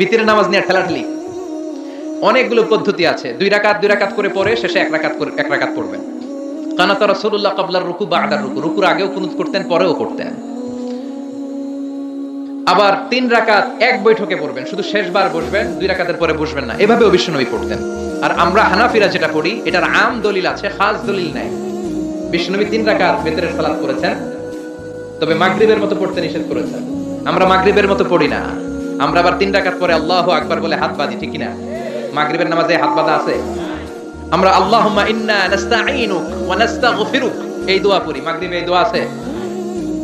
ভিতরের নামাজ নিয়ে ঠেলাঠেলি। অনেকগুলো পদ্ধতি আছে। 2 রাকাত করে পড়ে শেষে 1 রাকাত পড়বেন। কানাত রাসূলুল্লাহ ক্বাবলার রুকু বা'দার রুকু, রুকুর আগেও কুনুত করতেন, পরেও করতেন। আবার 3 রাকাত এক বৈঠকে পড়বেন, শুধু শেষবার বসবেন, 2 রাকাতের পরে বসবেন না, এভাবেও বিশ্বনবী পড়তেন। আর আমরা হানাফিরা যেটা পড়ি, এটার আম দলিল আছে, খাস দলিল নাই। বিশ্বনবী 3 রাকাত ভিতরের সালাত করেছেন, তবে মাগরিবের মতো পড়তে নিষেধ করেছেন। আমরা মাগরিবের মতো পড়ি না, আমরা আবার 3 রাকাত পরে আল্লাহু আকবার বলে হাত বাঁধি, ঠিক কি না? মাগরিবের নামাজে হাত বাঁধা আছে। আমরা আল্লাহুম্মা ইন্না নাস্তাঈনুক ওয়া নাস্তাগফিরুক এই দোয়া পড়ি, মাগরিবে এই দোয়া আছে।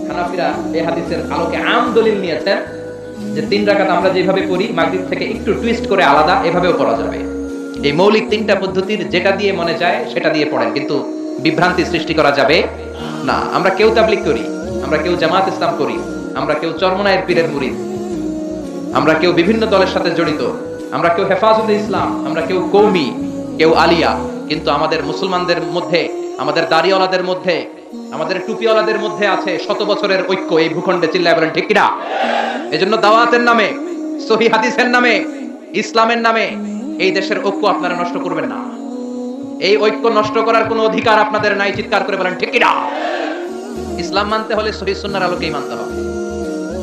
হানাফিরা এই হাদিসের আলোকে আম দলিল নিয়েছেন যে 3 রাকাত আমরা যেভাবে পড়ি মাগরিব থেকে একটু টুইস্ট করে আলাদা, এভাবেও পড়া যাবে। এই মৌলিক 3টা পদ্ধতির যেটা দিয়ে মনে যায় সেটা দিয়ে পড়েন, কিন্তু বিভ্রান্তি সৃষ্টি করা যাবে না। আমরা কেউ তাবলীগ করি, আমরা কেউ জামাত ইসলাম করি, আমরা কেউ চরমনায়ের পীরের মুরিদ, আমরা কেউ বিভিন্ন দলের সাথে জড়িত, আমরা কেউ হেফাজতে ইসলাম, আমরা কেউ কওমি, কেউ আলিয়া, কিন্তু আমাদের মুসলমানদের মধ্যে, আমাদের দাড়িওয়ালাদের মধ্যে, আমাদের টুপিওয়ালাদের মধ্যে আছে 100 বছরের ঐক্য। এই ভূখণ্ডে চিল্লায় বলেন ঠিক কিনা? এজন্য দাওয়াতের নামে, সহিহ হাদিসের নামে, ইসলামের নামে এই দেশের ঐক্য আপনারা নষ্ট করবেন না। এই ঐক্য নষ্ট করার কোনো অধিকার আপনাদের নাই, চিৎকার করে বলেন ঠিক কিনা? ইসলাম মানতে হলে সহিহ সুন্নাহর আলোকেই মানতে হবে,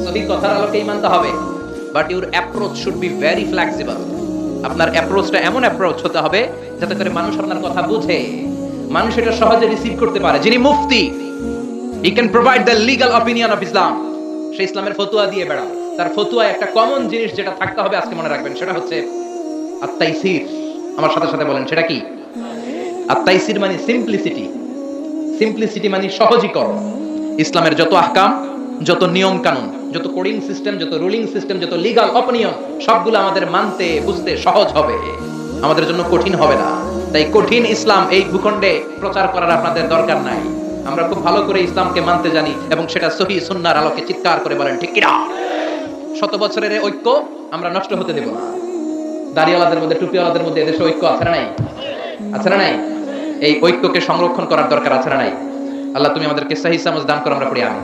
সহিহ কথার আলোকেই মানতে হবে। But your approach should be very flexible. আপনার অ্যাপ্রোচটা এমন অ্যাপ্রোচ হতে হবে যাতে করে মানুষ আপনার কথা বুঝে, মানুষ এটা সহজে রিসিভ করতে পারে। যিনি মুফতি, he can provide the legal opinion of Islam, সে ইসলামের ফতোয়া দিয়ে বেড়ায়। তার ফতোয়ায় একটা কমন জিনিস যেটা থাকতে হবে, আজকে মনে রাখবেন, সেটা হচ্ছে আত-তাইসির। আমার সাথে সাথে বলেন, সেটা কি? আত-তাইসির মানে সিম্পলিসিটি। সিম্পলিসিটি মানে সহজীকরণ। ইসলামের যত আহকাম, যত নিয়ম কানুন, যত কোডিং সিস্টেম, যত রুলিং সিস্টেম, যত লিগ্যাল অপিনিয়ন, সবগুলো আমাদের মানতে বুঝতে সহজ হবে, আমাদের জন্য কঠিন হবে না। তাই কঠিন ইসলাম এই ভূখণ্ডে প্রচার করার আপনাদের দরকার নাই। আমরা খুব ভালো করে ইসলামকে মানতে জানি এবং সেটা সহিহ সুন্নাহর আলোকে চিৎকার করে বলেন ঠিক কিনা? 100 বছরের ঐক্য আমরা নষ্ট হতে দেব না। দাড়িওয়ালাদের মধ্যে, টুপিওয়ালাদের মধ্যে এদেশে ঐক্য আছে না নাই? আছে না নাই? এই ঐক্যকে সংরক্ষণ করার দরকার আছে না নাই? আল্লাহ তুমি আমাদেরকে সহিহ সমঝ দান করো, আমরা পড়ি আমিন।